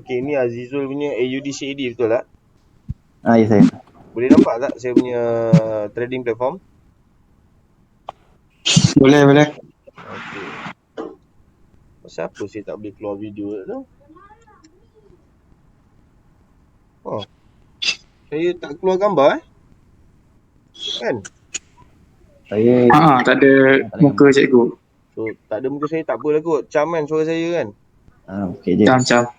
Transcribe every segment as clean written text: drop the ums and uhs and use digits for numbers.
Okay, ni Azizul punya AUD CAD betul tak? Ya saya. Boleh nampak tak saya punya trading platform? Boleh. Okay. Pasal apa saya tak boleh keluar video tu? Oh, saya tak keluar gambar kan? Saya Tak ada muka cikgu. So tak ada muka saya tak apalah kot. Macam kan suara saya kan? okey je. Macam.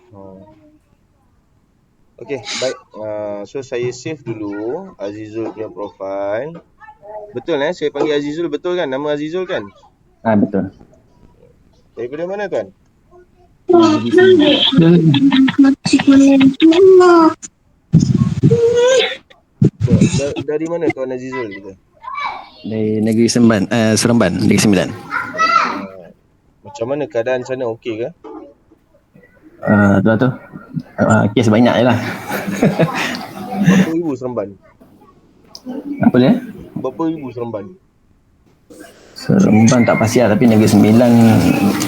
Okay, baik. So saya save dulu Azizul punya profile. Betul saya panggil Azizul betul kan? Nama Azizul kan? Betul. Daripada mana tuan? Dari mana tuan Azizul kita? Dari Negeri Seremban, Negeri Sembilan. Macam mana keadaan sana, okey ke? Tu. Kes banyak je lah. Berapa ribu Seremban? Apa dia? Berapa ribu Seremban? Seremban tak pasti lah, tapi Negeri Sembilan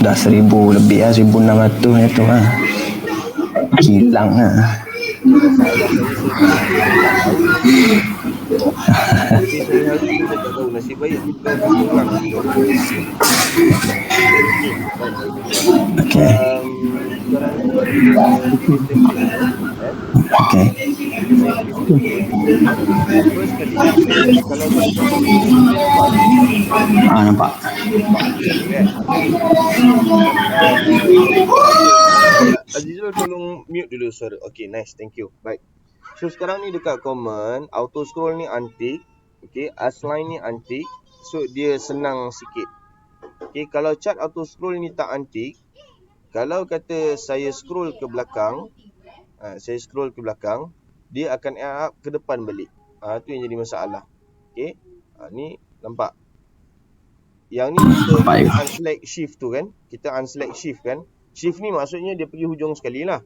dah 1,000 lebih lah, 1,600 macam tu lah. Hilang lah. Masalah saya pun tak tahu. Jadi saya hari pun saya tak tahu. Nasib baik kita satu orang kita. Okey, baik. Okey. Sekarang ni kita bikin template je. Okey. Saya bikin template. First kali, kalau tuan-tuan tengok ni boleh nampak tak? Nampak. Okey kan? Azizul tolong mute dulu suara. Okay, nice. Thank you. Baik. So sekarang ni dekat comment, auto scroll ni antik. Okay, asline ni antik. So dia senang sikit. Okay, kalau chart auto scroll ni tak antik, kalau kata saya scroll ke belakang, dia akan add up ke depan balik. Tu yang jadi masalah. Okay, ni nampak. Yang ni kita unselect shift tu kan. Kita unselect shift kan. Shift ni maksudnya dia pergi hujung sekali lah.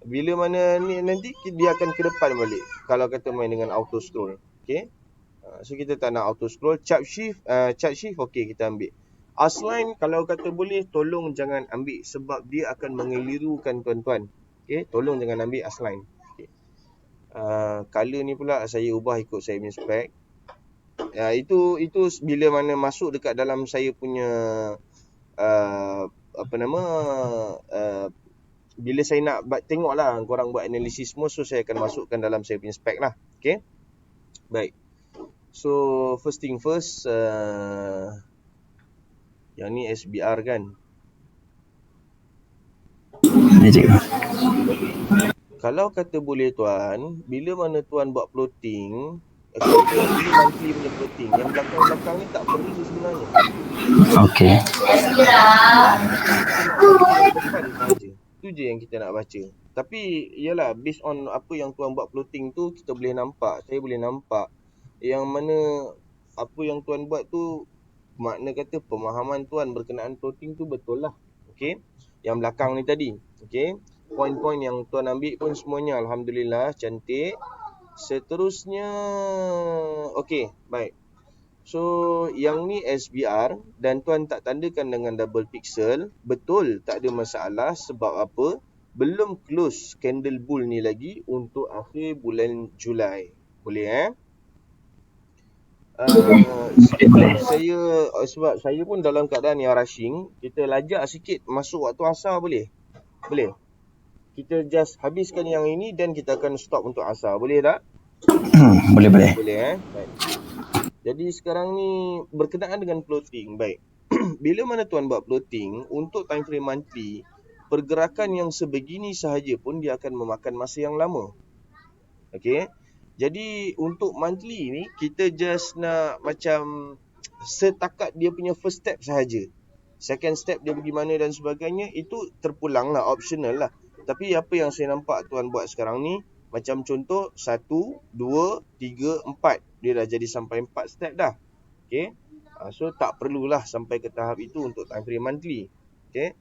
Bila mana ni nanti dia akan ke depan balik. Kalau kata main dengan auto scroll. Okay. So kita tak nak auto scroll. Chart shift okay kita ambil. Asline kalau kata boleh tolong jangan ambil. Sebab dia akan mengelirukan tuan-tuan. Okay. Tolong jangan ambil asline. Okay. Color ni pula saya ubah ikut saya punya spek. Itu bila mana masuk dekat dalam saya punya bila saya nak tengok lah korang buat analisis semua, so saya akan masukkan dalam saya punya spek lah. Okay, baik. So first thing first, yang ni SBR kan. Kalau kata boleh tuan, bila mana tuan buat plotting, ini monthly punya plotting, yang belakang-belakang ni tak perlu sebenarnya. Okey. Depan saja. Itu je yang kita nak baca. Tapi yalah, based on apa yang tuan buat plotting tu, kita boleh nampak, saya boleh nampak yang mana apa yang tuan buat tu, makna kata pemahaman tuan berkenaan plotting tu betul lah. Okey, yang belakang ni tadi. Okey, poin-poin yang tuan ambil pun semuanya alhamdulillah cantik. Seterusnya, okey, baik. So yang ni SBR dan tuan tak tandakan dengan double pixel, betul, tak ada masalah. Sebab apa? Belum close candle bull ni lagi untuk akhir bulan Julai. Boleh sebab saya pun dalam keadaan yang rushing. Kita lajak sikit masuk waktu asar boleh? Boleh. Kita just habiskan yang ini dan kita akan stop untuk asar. Boleh tak? Boleh. Boleh baik. Jadi sekarang ni berkenaan dengan plotting. Baik. Bila mana tuan buat plotting untuk time frame monthly, pergerakan yang sebegini sahaja pun dia akan memakan masa yang lama. Okey. Jadi untuk monthly ni kita just nak macam setakat dia punya first step sahaja. Second step dia bagaimana dan sebagainya itu terpulang lah, optional lah. Tapi apa yang saya nampak tuan buat sekarang ni, macam contoh 1, 2, 3, 4. Dia dah jadi sampai 4 step dah. Okay. So tak perlulah sampai ke tahap itu untuk time frame monthly. Okay.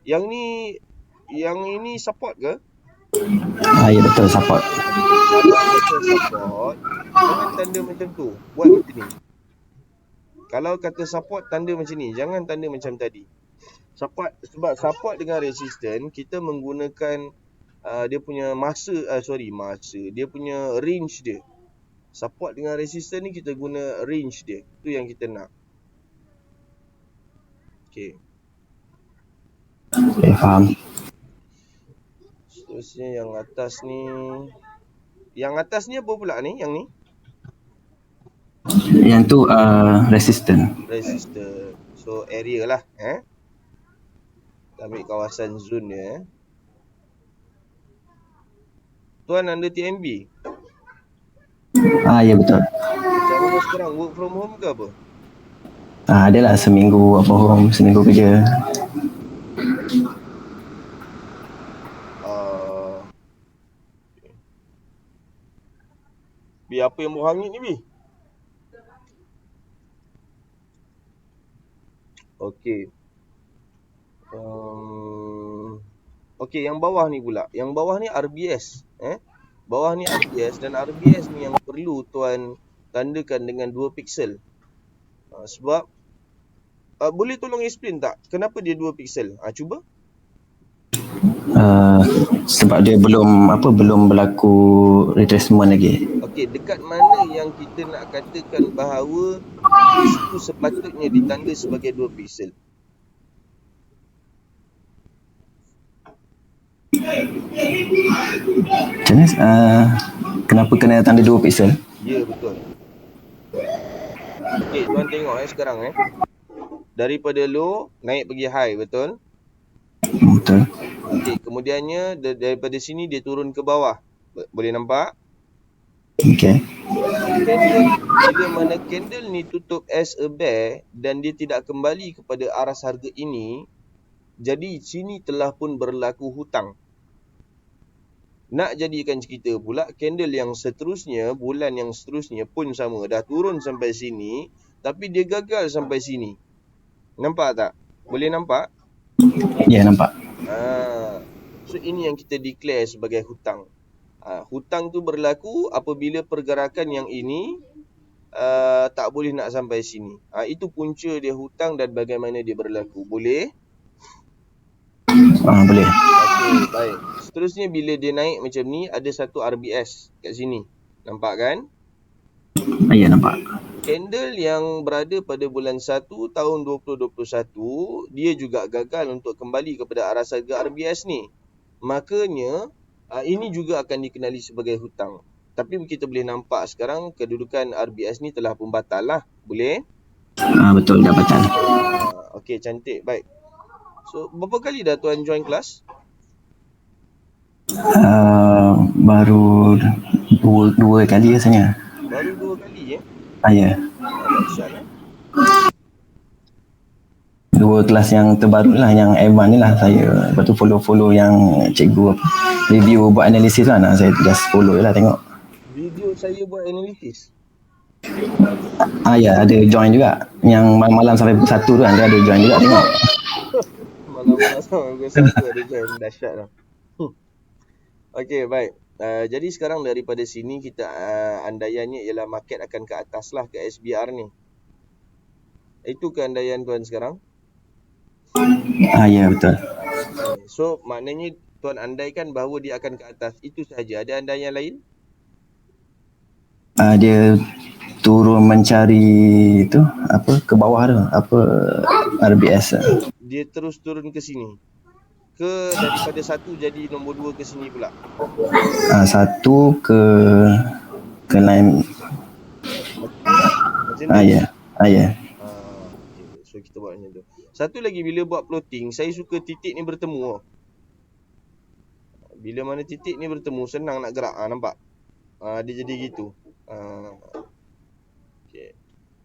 Yang ini support ke? Ya betul, support. Kalau kata support, jangan tanda macam tu. Buat macam ni. Kalau kata support, tanda macam ni. Jangan tanda macam tadi. Sebab support dengan resistance kita menggunakan dia punya masa, dia punya range dia. Support dengan resistance ni kita guna range dia. Tu yang kita nak. Okay. Faham. Seterusnya yang atas ni. Yang atas ni apa pula ni? Yang ni? Yang tu resistant. Resistor. So area lah. Kita ambil kawasan zone dia. Tuan under TMB. Ya betul. Macam mana sekarang? Work from home ke apa? Adalah seminggu home, seminggu kerja. Bi, apa yang berhangit ni, Bi? Okey. Okey, yang bawah ni pula. Yang bawah ni RBS. Bawah ni RBS dan RBS ni yang perlu tuan tandakan dengan 2 piksel. Sebab boleh tolong explain tak kenapa dia 2 piksel? Cuba. Sebab dia belum berlaku retracement lagi. Okey, dekat mana yang kita nak katakan bahawa itu sepatutnya ditanda sebagai 2 piksel? Macam ni, kenapa kena tanda 2 piksel? Ya, betul. Okey, tuan tengok sekarang daripada low naik pergi high, betul? Betul. Okey, kemudiannya daripada sini dia turun ke bawah. Boleh nampak? Okey. Bila mana candle ni tutup as a bear dan dia tidak kembali kepada aras harga ini, jadi sini telah pun berlaku hutang. Nak jadikan cerita pula, candle yang seterusnya, bulan yang seterusnya pun sama. Dah turun sampai sini, tapi dia gagal sampai sini. Nampak tak? Boleh nampak? Ya, nampak. So ini yang kita declare sebagai hutang. Hutang tu berlaku apabila pergerakan yang ini tak boleh nak sampai sini. Itu punca dia hutang dan bagaimana dia berlaku. Boleh? Boleh. Okey, baik. Seterusnya bila dia naik macam ni, ada satu RBS kat sini. Nampak kan? Ya, nampak. Candle yang berada pada bulan 1 tahun 2021, dia juga gagal untuk kembali kepada aras harga RBS ni. Makanya, ini juga akan dikenali sebagai hutang. Tapi kita boleh nampak sekarang kedudukan RBS ni telah pun batal lah. Boleh? Betul, dah batal. Okey, cantik. Baik. So, berapa kali dah tuan join kelas? Baru dua kali rasanya. Baru 2 kali Ya. Dahsyat Dua kelas yang terbaru lah, yang advance ni lah saya. Lepas tu follow yang cikgu review buat analisis lah. Saya just follow je lah, tengok. Video saya buat analisis? Ya, ada join juga. Yang malam sampai pukul 1 tu kan, dia ada join juga, tengok. Malam-malam sampai pukul 1 ada join. Dahsyat lah. Okey, baik. Jadi sekarang daripada sini kita andaiannya ialah market akan ke atas lah, ke SBR ni. Itu keandaian tuan sekarang? Ya, betul. So maknanya tuan andaikan bahawa dia akan ke atas. Itu sahaja. Ada andaian lain? Dia turun mencari tu ke bawah tu, RBS. Dia terus turun ke sini. Ke daripada 1 jadi nombor 2 ke sini pula? 1 ke lain. Macam tu? Ya. Okay. So kita buat macam tu. Satu lagi, bila buat plotting, saya suka titik ni bertemu. Bila mana titik ni bertemu, senang nak gerak. Nampak? Dia jadi gitu. Okay.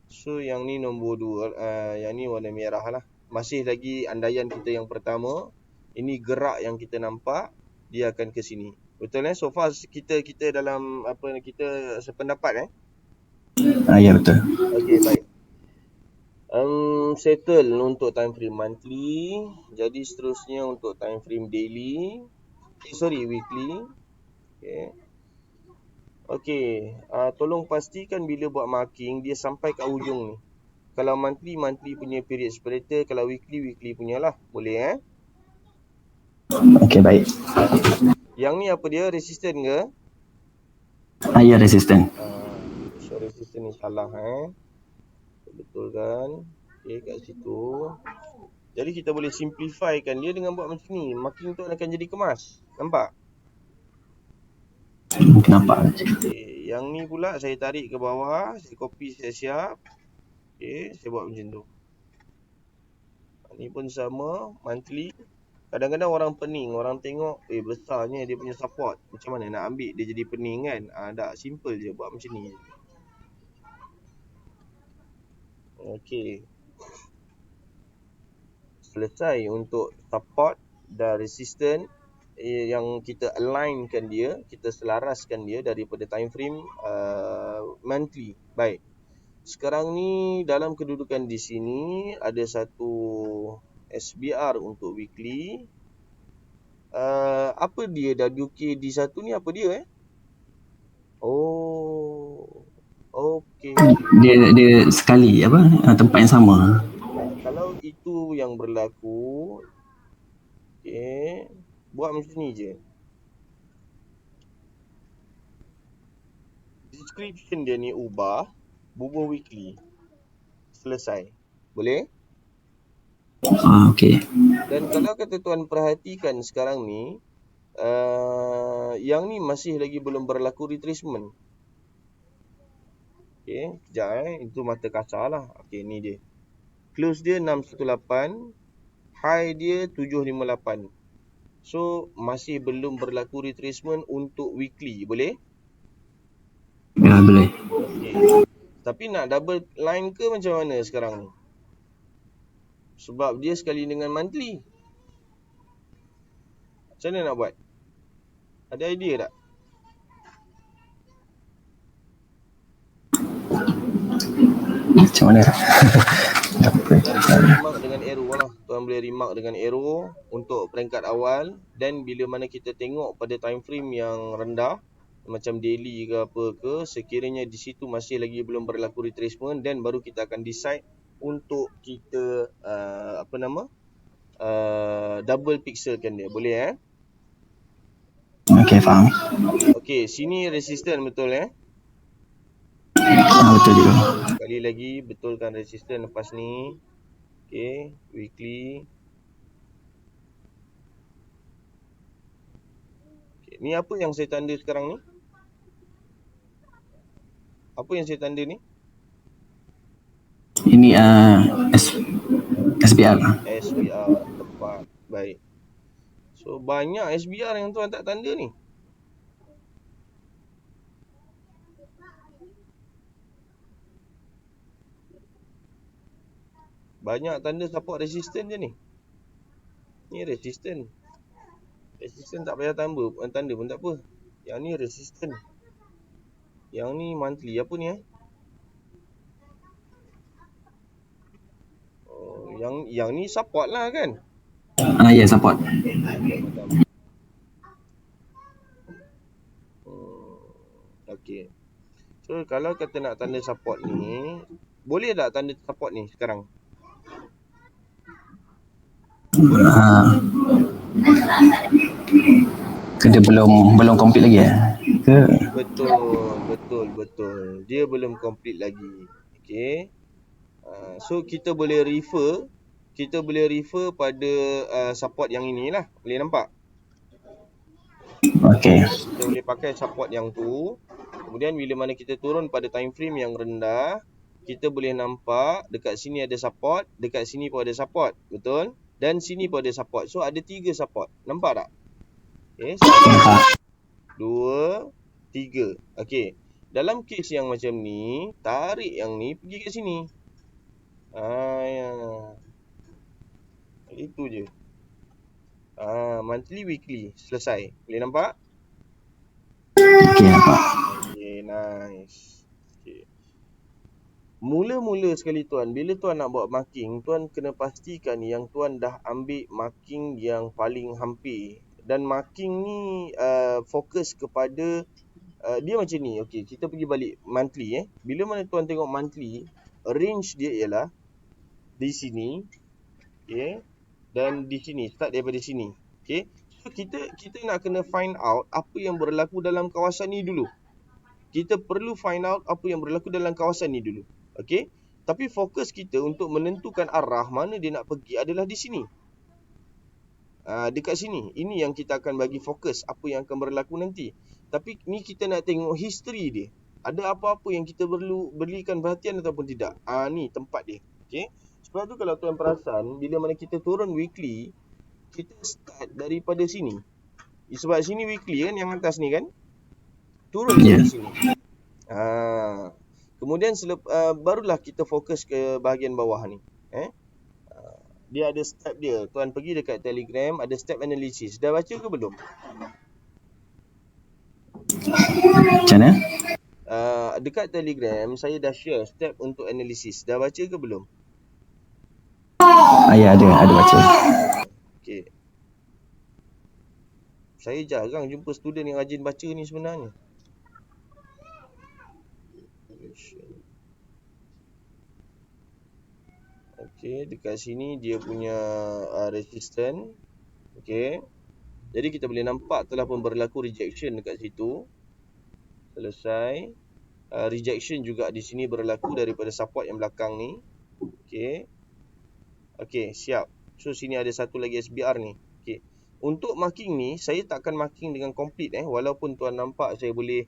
So yang ni nombor 2, yang ni warna merah lah. Masih lagi andaian kita yang pertama. Ini gerak yang kita nampak, dia akan ke sini. Betul So far kita dalam kita sependapat Ya, betul. Okey, baik. Settle untuk time frame monthly. Jadi seterusnya untuk time frame daily. Weekly. Okey. Tolong pastikan bila buat marking dia sampai kat hujung ni. Kalau monthly punya period separator, kalau weekly punya lah. Boleh Okey, baik. Yang ni apa dia? Resistant ke? Ya, resistant. So resistant ni salah betul kan? Okey, kat situ. Jadi kita boleh simplifykan dia dengan buat macam ni. Marking tu akan jadi kemas. Nampak? Nampak. Okey, yang ni pula saya tarik ke bawah, saya copy siap-siap. Okey, saya buat macam tu. Ni pun sama, monthly. Kadang-kadang orang pening, orang tengok besarnya dia punya support. Macam mana nak ambil dia jadi pening kan? Tak, simple je buat macam ni. Okey. Selesai untuk support dan resistant yang kita alignkan dia, kita selaraskan dia daripada time frame monthly. Baik. Sekarang ni dalam kedudukan di sini ada satu SBR untuk weekly. Apa dia WKD1 ni apa dia Oh. Okey. Dia sekali tempat yang sama. Kalau itu yang berlaku, okey, buat macam ni je. Description dia ni ubah, bubuh weekly. Selesai. Boleh? Okey. Dan kalau kata tuan perhatikan sekarang ni, yang ni masih lagi belum berlaku retracement. Okey, kejap itu mata kasar lah. Okey, ni dia. Close dia 618, high dia 758. So, masih belum berlaku retracement untuk weekly. Boleh? Ya, boleh. Okey. Tapi nak double line ke macam mana sekarang ni? Sebab dia sekali dengan monthly. Macam mana nak buat? Ada idea tak? Macam mana? Tuan boleh remark dengan arrow lah. Tuan boleh remark dengan arrow untuk peringkat awal. Dan bila mana kita tengok pada time frame yang rendah, macam daily ke apa ke, sekiranya di situ masih lagi belum berlaku retracement, dan baru kita akan decide untuk kita double pixelkan dia. Boleh Okey, faham. Okey, sini resistant betul Betul juga. Sekali lagi betulkan resistant lepas ni. Okey, weekly. Okay. Ni apa yang saya tanda sekarang ni? Apa yang saya tanda ni? Ini SBR. SBR, tepat. Baik. So banyak SBR yang tuan tak tanda ni. Banyak tanda support resistant je ni. Ni resistant. Resistant tak payah tanda pun tak apa. Yang ni resistant. Yang ni monthly. Apa ni yang ni support lah kan? Ya, support. Okey. So kalau kata nak tanda support ni, boleh tak tanda support ni sekarang? Dia belum complete lagi ke? Betul. Dia belum complete lagi. Okey. So kita boleh refer pada support yang inilah. Boleh nampak? Okey. Kita boleh pakai support yang tu. Kemudian bila mana kita turun pada time frame yang rendah, kita boleh nampak dekat sini ada support, dekat sini pun ada support. Betul? Dan sini pun ada support. So ada 3 support. Nampak tak? Okey, 1, 2, 3. Okey. Dalam kes yang macam ni, tarik yang ni pergi kat sini. Ya. Itu je. Monthly, weekly. Selesai. Boleh nampak? Okey, nampak. Okay, nice. Okay. Mula-mula sekali tuan, bila tuan nak buat marking, tuan kena pastikan yang tuan dah ambil marking yang paling hampir. Dan marking ni fokus kepada dia macam ni. Okey, kita pergi balik monthly Bila mana tuan tengok monthly, range dia ialah di sini, okey, dan di sini, start daripada sini. Okey. So kita nak kena find out apa yang berlaku dalam kawasan ni dulu. Kita perlu find out apa yang berlaku dalam kawasan ni dulu. Okey. Tapi fokus kita untuk menentukan arah mana dia nak pergi adalah di sini. Dekat sini. Ini yang kita akan bagi fokus apa yang akan berlaku nanti. Tapi ni kita nak tengok history dia. Ada apa-apa yang kita perlu berikan perhatian ataupun tidak. Ni tempat dia. Okey. Sebab tu kalau tuan perasan, bila mana kita turun weekly, kita start daripada sini. Sebab sini weekly kan, yang atas ni kan. Turun sampai sini. Kemudian barulah kita fokus ke bahagian bawah ni. Dia ada step dia. Tuan pergi dekat Telegram, ada step analysis. Dah baca ke belum? Macam mana? Dekat Telegram saya dah share step untuk analisis. Dah baca ke belum? Ya, ada baca. Okey. Saya jarang jumpa student yang rajin baca ni sebenarnya. Okey, dekat sini dia punya resistance. Okey. Jadi kita boleh nampak telah pun berlaku rejection dekat situ. Selesai. Rejection juga di sini berlaku daripada support yang belakang ni. Okey. Okey, siap. So sini ada satu lagi SBR ni. Okey. Untuk marking ni, saya takkan marking dengan complete walaupun tuan nampak saya boleh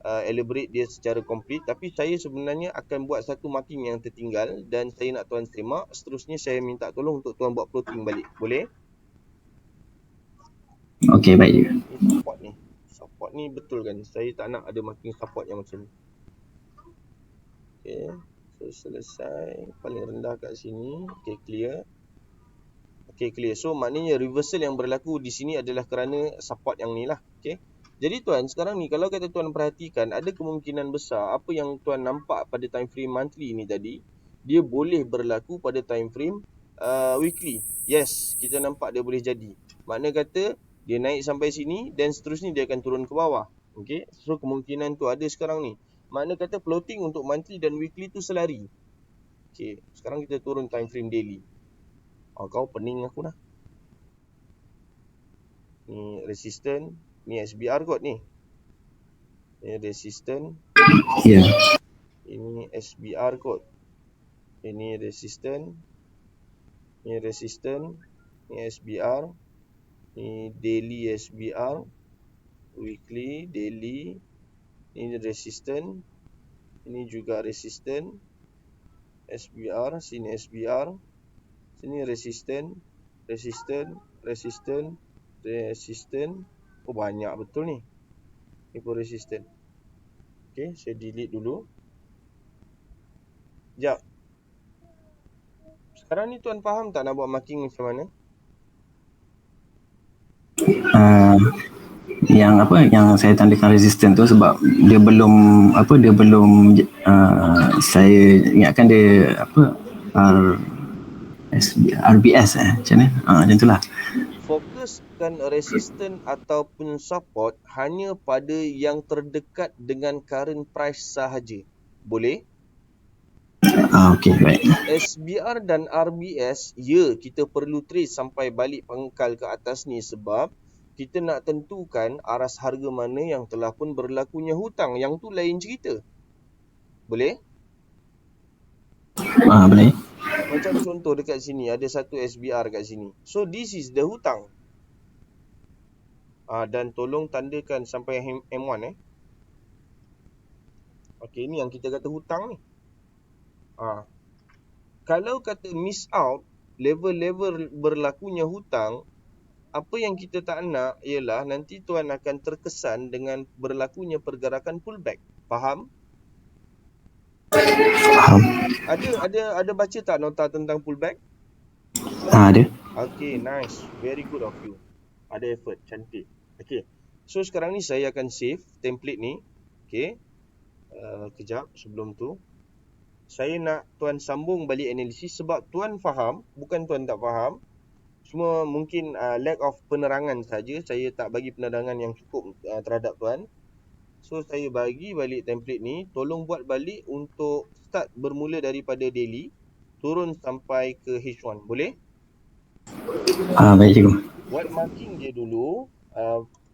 elaborate dia secara complete, tapi saya sebenarnya akan buat satu marking yang tertinggal dan saya nak tuan semak. Seterusnya saya minta tolong untuk tuan buat plotting balik. Boleh? Okey, baik. Ini support ni betul kan? Saya tak nak ada marking support yang macam ni. Okey. So selesai. Paling rendah kat sini. Okey, clear. Okey, clear. So maknanya reversal yang berlaku di sini adalah kerana support yang ni lah. Okey. Jadi tuan, sekarang ni kalau kata tuan perhatikan, ada kemungkinan besar apa yang tuan nampak pada time frame monthly ni tadi, dia boleh berlaku pada time frame weekly. Yes, kita nampak dia boleh jadi. Makna kata dia naik sampai sini dan seterusnya dia akan turun ke bawah. Okey. So kemungkinan tu ada sekarang ni. Makna kata floating untuk monthly dan weekly tu selari. Okey, sekarang kita turun time frame daily. Kau pening aku dah. Ni resistance, ni SBR kot ni. Ni resistance. Ya. Ini SBR kot. Ini resistance. Ni resistance. Ni SBR. Ni daily SBR. Weekly, daily. Ini resistance. Ini juga resistance. SBR, sini SBR. Sini resistance, resistance, resistance, resistance. Banyak betul ni. Ni pun resistance. Okey, saya delete dulu. Sekejap. Sekarang ni tuan faham tak nak buat marking macam mana? Yang saya tandakan resistance tu sebab dia belum saya ingatkan dia RBS macam mana? Macam itulah. Fokuskan resistance ataupun support hanya pada yang terdekat dengan current price sahaja. Boleh? Okey, baik. SBR dan RBS, ya, kita perlu trace sampai balik pangkal ke atas ni sebab kita nak tentukan aras harga mana yang telah pun berlakunya hutang. Yang tu lain cerita. Boleh? Boleh. Macam contoh dekat sini, ada satu SBR kat sini. So, this is the hutang. Dan tolong tandakan sampai M1 Okey, ni yang kita kata hutang ni. Kalau kata miss out, level-level berlakunya hutang, apa yang kita tak nak ialah nanti tuan akan terkesan dengan berlakunya pergerakan pullback. Faham? Faham. Ada baca tak nota tentang pullback? Ada. Okay, nice. Very good of you. Ada effort, cantik. Okay. So sekarang ni saya akan save template ni. Okay. Kejap sebelum tu. Saya nak tuan sambung balik analisis sebab tuan faham, bukan tuan tak faham. Cuma mungkin lack of penerangan saja. Saya tak bagi penerangan yang cukup terhadap tuan. So saya bagi balik template ni, tolong buat balik untuk start bermula daripada daily turun sampai ke H1. Boleh? Baik cikgu. Buat marking je dulu.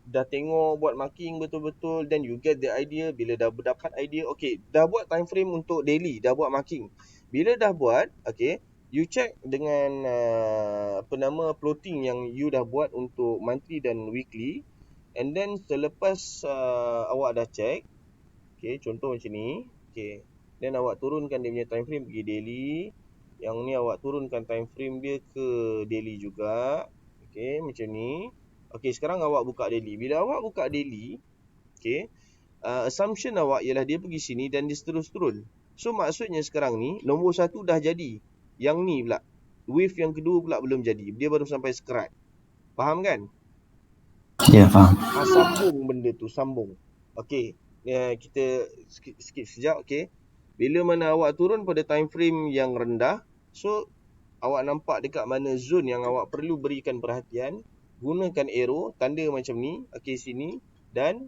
Dah tengok buat marking betul-betul, then you get the idea. Bila dah dapat idea, okay, dah buat time frame untuk daily, dah buat marking. Bila dah buat, okay, you check dengan plotting yang you dah buat untuk monthly dan weekly. And then selepas awak dah check, okay, contoh macam ni, okay, then awak turunkan dia punya time frame pergi daily. Yang ni awak turunkan time frame dia ke daily juga. Okay, macam ni. Okay, sekarang awak buka daily. Bila awak buka daily, okay, assumption awak ialah dia pergi sini dan dia terus turun. So maksudnya sekarang ni nombor 1 dah jadi. Yang ni pula, wave yang kedua pula belum jadi. Dia baru sampai scratch. Faham kan? Ya, faham. Sambung benda tu, sambung. Okay, kita skip sekejap. Okay, bila mana awak turun pada time frame yang rendah, so awak nampak dekat mana zone yang awak perlu berikan perhatian, gunakan arrow tanda macam ni. Okay, sini dan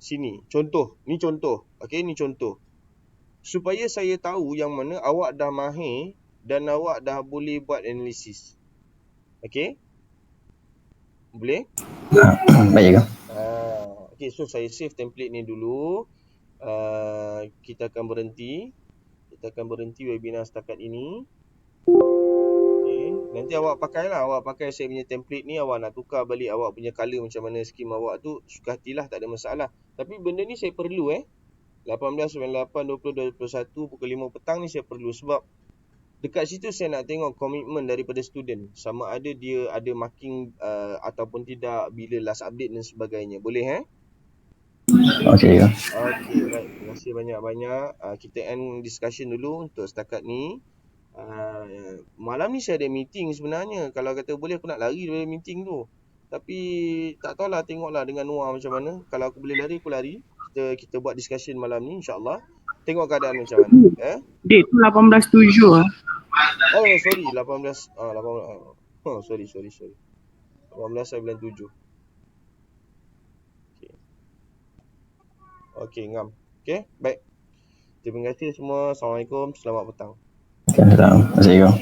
sini. Contoh, ni contoh. Okay, ni contoh. Supaya saya tahu yang mana awak dah mahir dan awak dah boleh buat analisis. Okay, boleh? Baik cikgu. Okay, so saya save template ni dulu. Kita akan berhenti. Webinar setakat ini. Okay, nanti awak pakailah. Awak pakai saya punya template ni. Awak nak tukar balik awak punya colour macam mana skim awak tu, suka hatilah, tak ada masalah. Tapi benda ni saya perlu 18, 98, 20, 21 pukul 5 petang ni saya perlu. Sebab dekat situ saya nak tengok komitmen daripada student. Sama ada dia ada marking ataupun tidak, bila last update dan sebagainya. Boleh Okey cikgu. Okay, baik. Terima kasih banyak-banyak. Kita end discussion dulu untuk setakat ni. Malam ni saya ada meeting sebenarnya. Kalau kata boleh aku nak lari dari meeting tu. Tapi tak tahulah, tengoklah dengan Noah macam mana. Kalau aku boleh lari, aku lari. Kita buat discussion malam ni, insyaAllah. Tengok keadaan macam mana. Date tu 18/7 Oh, sorry. 18. 18. Oh, sorry. 18 saya bulan 7. Okay, ngam. Okay, baik. Terima kasih semua. Assalamualaikum. Selamat petang. Terima kasih cikgu.